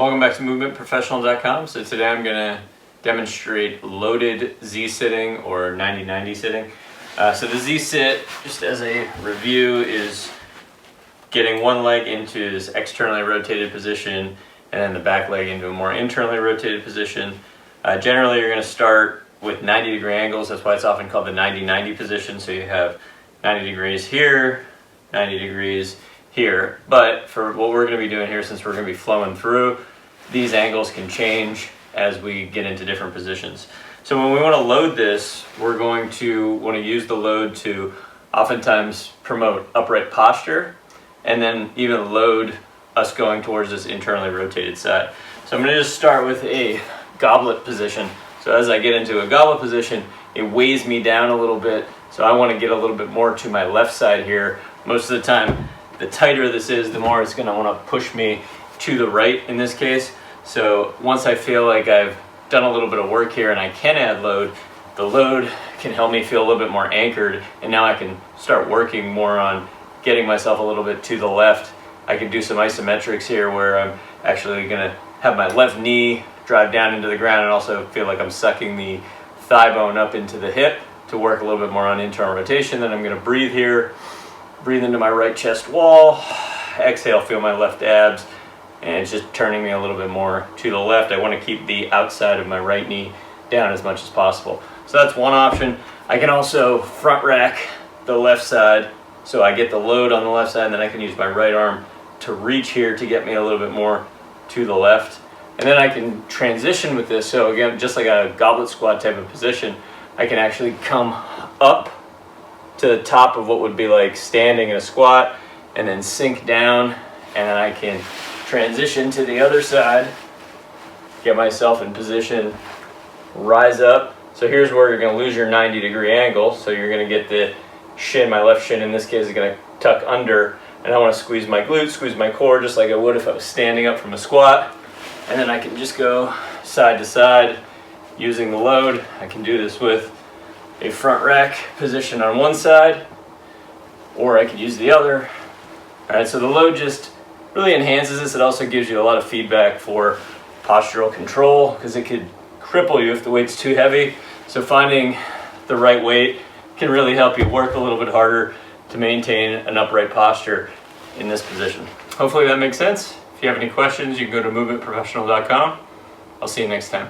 Welcome back to movementprofessional.com. So today I'm going to demonstrate loaded Z-sitting or 90-90 sitting. So the Z-sit, just as a review, is getting one leg into this externally rotated position and then the back leg into a more internally rotated position. Generally you're going to start with 90-degree angles. That's why it's often called the 90-90 position. So you have 90 degrees here, 90 degrees here. But for what we're going to be doing here, since we're going to be flowing through, these angles can change as we get into different positions. So when we want to load this, we're going to want to use the load to oftentimes promote upright posture and then even load us going towards this internally rotated side. So I'm going to just start with a goblet position. So as I get into a goblet position, it weighs me down a little bit. So I want to get a little bit more to my left side here. Most of the time, the tighter this is, the more it's going to want to push me to the right in this case. So once I feel like I've done a little bit of work here and I can add load, the load can help me feel a little bit more anchored, and now I can start working more on getting myself a little bit to the left. I can do some isometrics here where I'm actually going to have my left knee drive down into the ground and also feel like I'm sucking the thigh bone up into the hip to work a little bit more on internal rotation. Then I'm going to breathe here. Breathe into my right chest wall, exhale, feel my left abs, and it's just turning me a little bit more to the left. I want to keep the outside of my right knee down as much as possible. So that's one option. I can also front rack the left side, so I get the load on the left side, and then I can use my right arm to reach here to get me a little bit more to the left. And then I can transition with this. So again, just like a goblet squat type of position, I can actually come up to the top of what would be like standing in a squat and then sink down, and then I can transition to the other side, get myself in position, rise up. So here's where you're going to lose your 90-degree angle. So you're going to get the shin, my left shin in this case is going to tuck under, and I want to squeeze my glutes, squeeze my core just like I would if I was standing up from a squat. And then I can just go side to side using the load. I can do this with a front rack position on one side, or I could use the other. All right, so the load just really enhances this. It also gives you a lot of feedback for postural control because it could cripple you if the weight's too heavy. So finding the right weight can really help you work a little bit harder to maintain an upright posture in this position. Hopefully that makes sense. If you have any questions, you can go to movementprofessional.com. I'll see you next time.